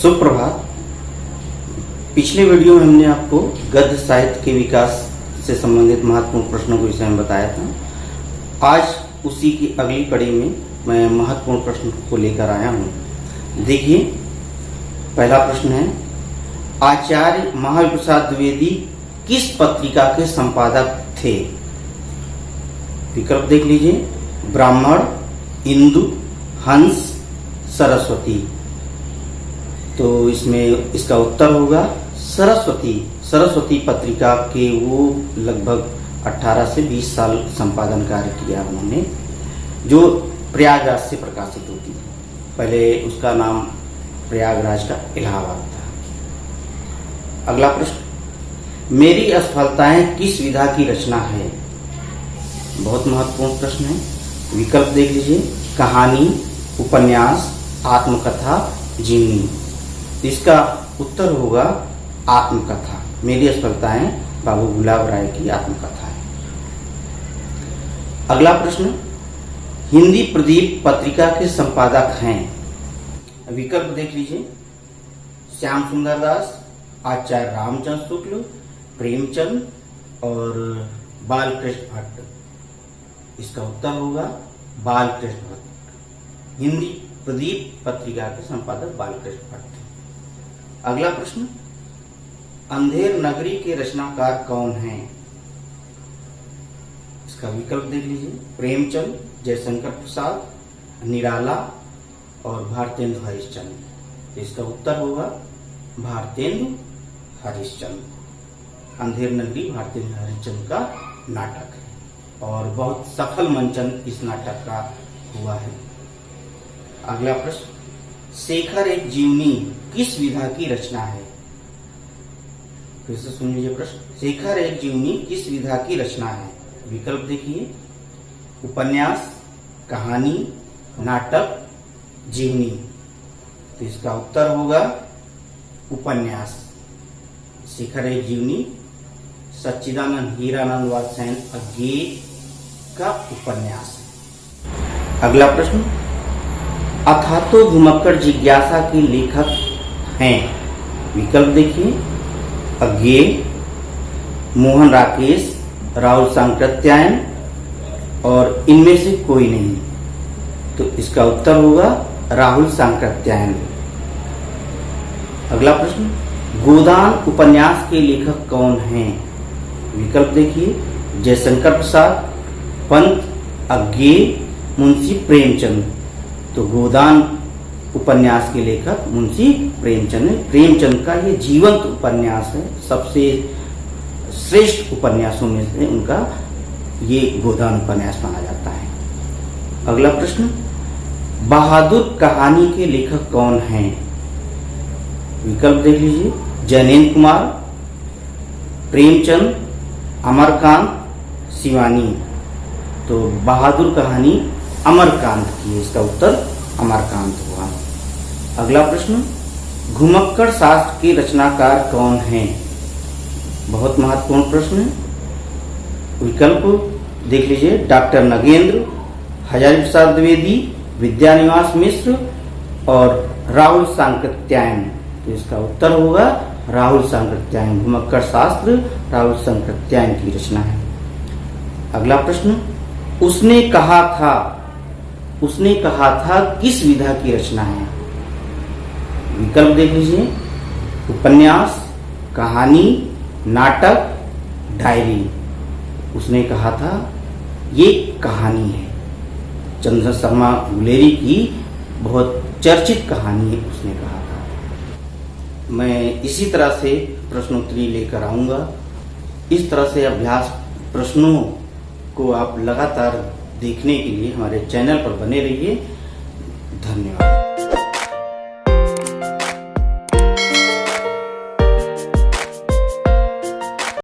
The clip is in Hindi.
सुप्रभात। पिछले वीडियो में हमने आपको गद्य साहित्य के विकास से संबंधित महत्वपूर्ण प्रश्नों के विषय में बताया था। आज उसी की अगली कड़ी में मैं महत्वपूर्ण प्रश्न को लेकर आया हूँ। देखिए, पहला प्रश्न है, आचार्य महावीर प्रसाद द्विवेदी किस पत्रिका के संपादक थे? विकल्प देख लीजिए, ब्राह्मण, इंदु, हंस, सरस्वती। तो इसमें इसका उत्तर होगा सरस्वती। सरस्वती पत्रिका के वो लगभग 18 से 20 साल संपादन कार्य किया उन्होंने, जो प्रयागराज से प्रकाशित होती थी। पहले उसका नाम प्रयागराज का इलाहाबाद था। अगला प्रश्न, मेरी असफलताएं किस विधा की रचना है? बहुत महत्वपूर्ण प्रश्न है। विकल्प देख लीजिए, कहानी, उपन्यास, आत्मकथा, जीवनी। इसका उत्तर होगा आत्मकथा। मेरी असफलताएं बाबू गुलाब राय की आत्मकथा है। अगला प्रश्न, हिंदी प्रदीप पत्रिका के संपादक हैं? विकल्प देख लीजिए, श्याम सुंदर दास, आचार्य रामचंद्र शुक्ल, प्रेमचंद और बालकृष्ण भट्ट। इसका उत्तर होगा बालकृष्ण भट्ट। हिंदी प्रदीप पत्रिका के संपादक बालकृष्ण भट्ट। अगला प्रश्न, अंधेर नगरी के रचनाकार कौन हैं? इसका विकल्प देख लीजिए, प्रेमचंद, जयशंकर प्रसाद, निराला और भारतेंदु हरिश्चंद्र। इसका उत्तर होगा भारतेंदु हरिश्चंद्र। अंधेर नगरी भारतेंदु हरिश्चंद्र का नाटक है और बहुत सफल मंचन इस नाटक का हुआ है। अगला प्रश्न, शेखर एक जीवनी किस विधा की रचना है? फिर से सुन लीजिए प्रश्न, शेखर एक जीवनी किस विधा की रचना है? विकल्प देखिए, उपन्यास, कहानी, नाटक, जीवनी। तो इसका उत्तर होगा उपन्यास। शेखर एक जीवनी सच्चिदानंद हीरानंद वात्स्यायन अज्ञेय का उपन्यास है। अगला प्रश्न, अथातो घुमक्कड़ जिज्ञासा के लेखक हैं? विकल्प देखिए, अज्ञेय, मोहन राकेश, राहुल सांकृत्यायन और इनमें से कोई नहीं। तो इसका उत्तर होगा राहुल सांकृत्यायन। अगला प्रश्न, गोदान उपन्यास के लेखक कौन हैं? विकल्प देखिए, जयशंकर प्रसाद, पंत, अज्ञेय, मुंशी प्रेमचंद। तो गोदान उपन्यास के लेखक मुंशी प्रेमचंद है। प्रेमचंद का ये जीवंत उपन्यास है, सबसे श्रेष्ठ उपन्यासों में से उनका ये गोदान उपन्यास माना जाता है। अगला प्रश्न, बहादुर कहानी के लेखक कौन हैं? विकल्प देख लीजिए, जैनेन्द्र कुमार, प्रेमचंद, अमरकांत, शिवानी। तो बहादुर कहानी अमरकांत की है। इसका उत्तर अमरकांत हुआ। अगला प्रश्न, घुमक्कड़ शास्त्र के रचनाकार कौन हैं? बहुत महत्वपूर्ण प्रश्न है। विकल्प देख लीजिए, डॉक्टर नगेंद्र, हजारी प्रसाद द्विवेदी, विद्यानिवास मिश्र और राहुल सांकृत्यायन। तो इसका उत्तर होगा राहुल सांकृत्यायन। घुमक्कड़ शास्त्र राहुल सांकृत्यायन की रचना है। अगला प्रश्न, उसने कहा था किस विधा की रचना है? विकल्प देख लीजिए, उपन्यास, कहानी, नाटक, डायरी। उसने कहा था ये कहानी है। चंद्र शर्मा गुलेरी की बहुत चर्चित कहानी है, उसने कहा था। मैं इसी तरह से प्रश्नोत्तरी लेकर आऊंगा। इस तरह से अभ्यास प्रश्नों को आप लगातार देखने के लिए हमारे चैनल पर बने रहिए। धन्यवाद।